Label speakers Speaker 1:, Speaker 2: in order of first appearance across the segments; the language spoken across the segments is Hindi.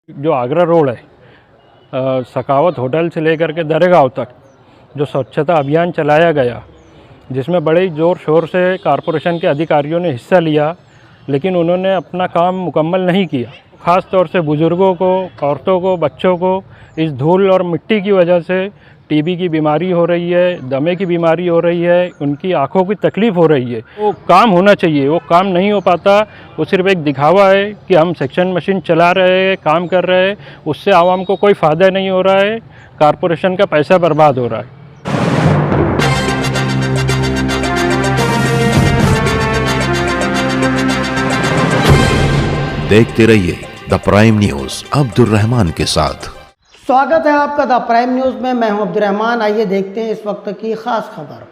Speaker 1: जो आगरा रोड है सखावत होटल से लेकर के दरेगांव तक जो स्वच्छता अभियान चलाया गया, जिसमें बड़े ही ज़ोर शोर से कॉरपोरेशन के अधिकारियों ने हिस्सा लिया, लेकिन उन्होंने अपना काम मुकम्मल नहीं किया। ख़ास तौर से बुज़ुर्गों को, औरतों को, बच्चों को इस धूल और मिट्टी की वजह से टीबी की बीमारी हो रही है, दमे की बीमारी हो रही है, उनकी आँखों की तकलीफ़ हो रही है। वो काम होना चाहिए, वो काम नहीं हो पाता। वो सिर्फ एक दिखावा है कि हम सेक्शन मशीन चला रहे हैं, काम कर रहे हैं, उससे आवाम को कोई फ़ायदा नहीं हो रहा है, कॉरपोरेशन का पैसा बर्बाद हो रहा है।
Speaker 2: देखते रहिए the prime news Abdul Rahman के साथ।
Speaker 3: स्वागत है आपका द प्राइम न्यूज में। मैं हूं अब्दुल रहमान। आइए देखते हैं इस वक्त की खास खबर।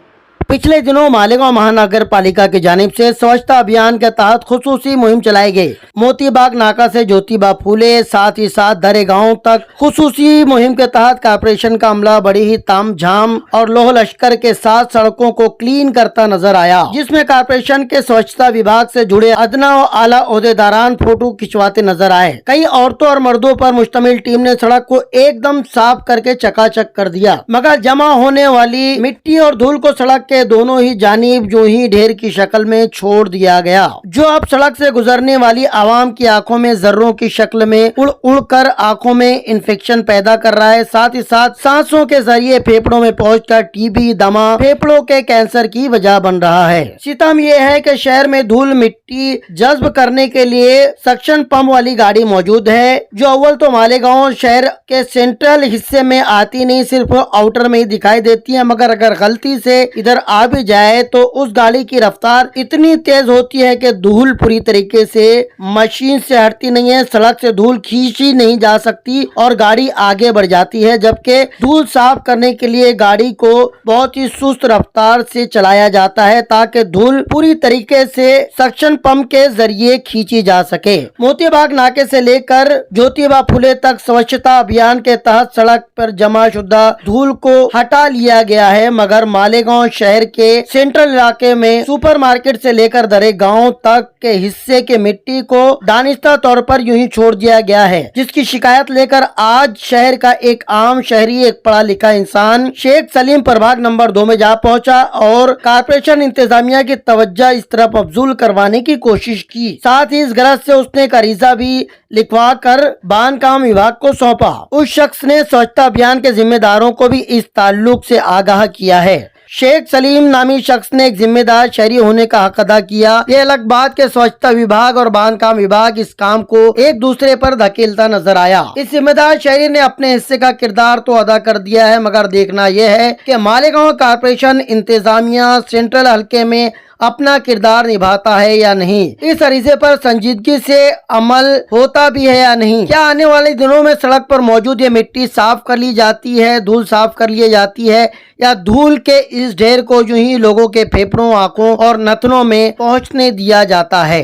Speaker 3: पिछले दिनों मालेगांव महानगर पालिका की जानिब से स्वच्छता अभियान के तहत खुसूसी मुहिम चलाई गई। मोतीबाग नाका से ज्योतिबा फूले, साथ ही साथ दरेगांव तक खुसूसी मुहिम के तहत कॉर्पोरेशन का अमला बड़ी ही तामझाम और लोह लश्कर के साथ सड़कों को क्लीन करता नजर आया, जिसमें कॉर्पोरेशन के स्वच्छता विभाग से जुड़े अदना और आला ओहदेदारान फोटो खिंचवाते नजर आए। कई औरतों और मर्दों पर मुश्तमिल टीम ने सड़क को एकदम साफ करके चकाचक कर दिया, मगर जमा होने वाली मिट्टी और धूल को सड़क के दोनों ही जानिब जो ही ढेर की शक्ल में छोड़ दिया गया, जो अब सड़क से गुजरने वाली आवाम की आंखों में जर्रों की शक्ल में उड़ उड़ कर आंखों में इन्फेक्शन पैदा कर रहा है। साथ ही साथ सांसों के जरिए फेफड़ों में पहुंचकर टीबी, दमा, फेफड़ों के कैंसर की वजह बन रहा है। सितम ये है कि शहर में धूल मिट्टी जज्ब करने के लिए सक्शन पंप वाली गाड़ी मौजूद है, जो अव्वल तो मालेगांव शहर के सेंट्रल हिस्से में आती नहीं, सिर्फ आउटर में ही दिखाई देती है, मगर अगर गलती से इधर आ भी जाए तो उस गाड़ी की रफ्तार इतनी तेज होती है कि धूल पूरी तरीके से मशीन से हटती नहीं है, सड़क से धूल खींची नहीं जा सकती और गाड़ी आगे बढ़ जाती है। जबकि धूल साफ करने के लिए गाड़ी को बहुत ही सुस्त रफ्तार से चलाया जाता है ताकि धूल पूरी तरीके से सक्शन पंप के जरिए खींची जा सके। मोतीबाग नाके से लेकर ज्योतिबा फूले तक स्वच्छता अभियान के तहत सड़क पर जमा शुदा धूल को हटा लिया गया है, मगर मालेगांव शहर के सेंट्रल इलाके में सुपरमार्केट से लेकर दरेगांव तक के हिस्से के मिट्टी को दानिस्ता तौर पर यूं ही छोड़ दिया गया है, जिसकी शिकायत लेकर आज शहर का एक आम शहरी, एक पढ़ा लिखा इंसान शेख सलीम प्रभाग नंबर 2 में जा पहुंचा और कॉर्पोरेशन इंतजामिया की तवज्जो इस तरफ मबजूल करवाने की कोशिश की। साथ ही इस गरज से उसने एक अरीजा भी लिखवा कर बांधकाम विभाग को सौंपा। उस शख्स ने स्वच्छता अभियान के जिम्मेदारों को भी इस ताल्लुक से आगाह किया है। शेख सलीम नामी शख्स ने एक जिम्मेदार शहरी होने का हक अदा किया। ये अलग बात के स्वच्छता विभाग और बांधकाम विभाग इस काम को एक दूसरे पर धकेलता नजर आया। इस जिम्मेदार शहरी ने अपने हिस्से का किरदार तो अदा कर दिया है, मगर देखना यह है कि मालेगांव कॉर्पोरेशन इंतजामिया सेंट्रल हल्के में अपना किरदार निभाता है या नहीं, इस अरीजे पर संजीदगी से अमल होता भी है या नहीं। क्या आने वाले दिनों में सड़क पर मौजूद ये मिट्टी साफ कर ली जाती है, धूल साफ कर ली जाती है, या धूल के इस ढेर को यूं ही लोगों के फेफड़ों, आंखों और नथनों में पहुंचने दिया जाता है।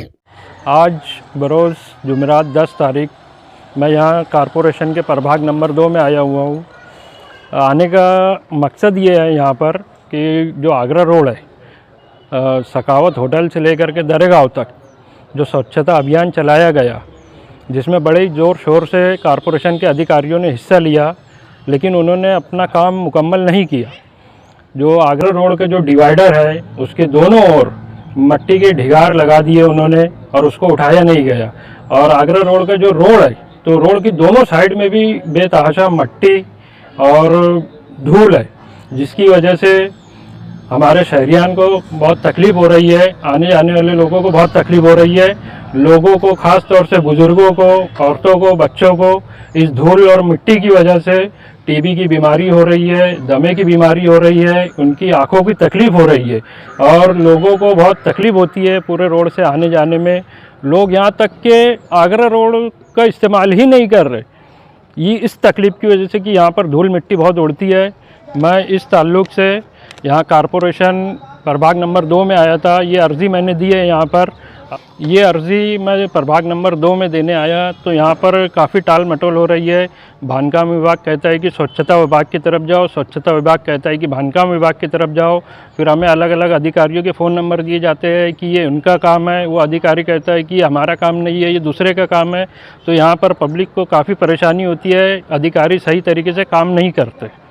Speaker 1: आज बरोज़ जुमेरात 10 तारीख मैं यहाँ कॉरपोरेशन के प्रभाग नंबर 2 में आया हुआ हूँ। आने का मकसद ये है यहाँ पर कि जो आगरा रोड है सखावत होटल से लेकर के दरेगांव तक जो स्वच्छता अभियान चलाया गया, जिसमें बड़े ही ज़ोर शोर से कॉरपोरेशन के अधिकारियों ने हिस्सा लिया, लेकिन उन्होंने अपना काम मुकम्मल नहीं किया। जो आगरा रोड के जो डिवाइडर है उसके दोनों ओर मट्टी के ढिगार लगा दिए उन्होंने और उसको उठाया नहीं गया। और आगरा रोड का जो रोड है तो रोड की दोनों साइड में भी बेतहाशा मट्टी और धूल है, जिसकी वजह से हमारे शहरियान को बहुत तकलीफ़ हो रही है, आने जाने वाले लोगों को बहुत तकलीफ़ हो रही है। लोगों को, ख़ास तौर से बुज़ुर्गों को, औरतों को, बच्चों को इस धूल और मिट्टी की वजह से टीबी की बीमारी हो रही है, दमे की बीमारी हो रही है, उनकी आंखों की तकलीफ़ हो रही है और लोगों को बहुत तकलीफ़ होती है पूरे रोड से आने जाने में। लोग यहाँ तक के आगरा रोड का इस्तेमाल ही नहीं कर रहे, ये इस तकलीफ़ की वजह से कि यहाँ पर धूल मिट्टी बहुत उड़ती है। मैं इस ताल्लुक़ से यहाँ कॉरपोरेशन प्रभाग नंबर 2 में आया था, ये अर्ज़ी मैंने दी है यहाँ पर ये अर्ज़ी मैं प्रभाग नंबर 2 में देने आया तो यहाँ पर काफ़ी टाल मटोल हो रही है। बांधकाम विभाग कहता है कि स्वच्छता विभाग की तरफ जाओ, स्वच्छता विभाग कहता है कि बांधकाम विभाग की तरफ जाओ। फिर हमें अलग अलग अधिकारियों के फ़ोन नंबर दिए जाते हैं कि ये उनका काम है, वो अधिकारी कहता है कि हमारा काम नहीं है, ये दूसरे का काम है। तो यहाँ पर पब्लिक को काफ़ी परेशानी होती है, अधिकारी सही तरीके से काम नहीं करते।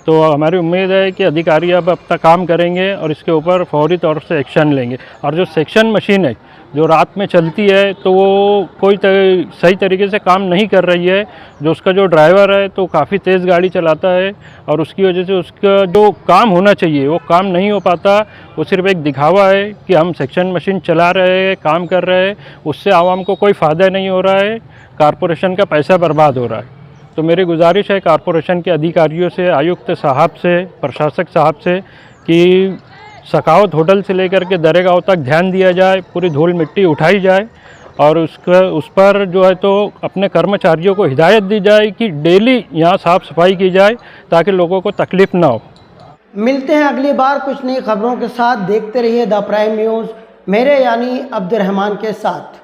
Speaker 1: तो हमारी उम्मीद है कि अधिकारी अब अपना काम करेंगे और इसके ऊपर फौरी तौर से एक्शन लेंगे। और जो सेक्शन मशीन है जो रात में चलती है तो वो कोई सही तरीके से काम नहीं कर रही है। जो उसका जो ड्राइवर है तो काफ़ी तेज़ गाड़ी चलाता है और उसकी वजह से उसका जो काम होना चाहिए वो काम नहीं हो पाता। वो सिर्फ एक दिखावा है कि हम सेक्शन मशीन चला रहे हैं, काम कर रहे हैं, उससे आवाम को कोई फ़ायदा नहीं हो रहा है, कारपोरेशन का पैसा बर्बाद हो रहा है। तो मेरी गुजारिश है कारपोरेशन के अधिकारियों से, आयुक्त साहब से, प्रशासक साहब से कि सखावत होटल से लेकर के दरेगांव तक ध्यान दिया जाए, पूरी धूल मिट्टी उठाई जाए और उस पर जो है तो अपने कर्मचारियों को हिदायत दी जाए कि डेली यहाँ साफ़ सफाई की जाए ताकि लोगों को तकलीफ़ ना हो।
Speaker 3: मिलते हैं अगली बार कुछ नई खबरों के साथ। देखते रहिए द प्राइम न्यूज़, मेरे यानी अब्दुर्रहमान के साथ।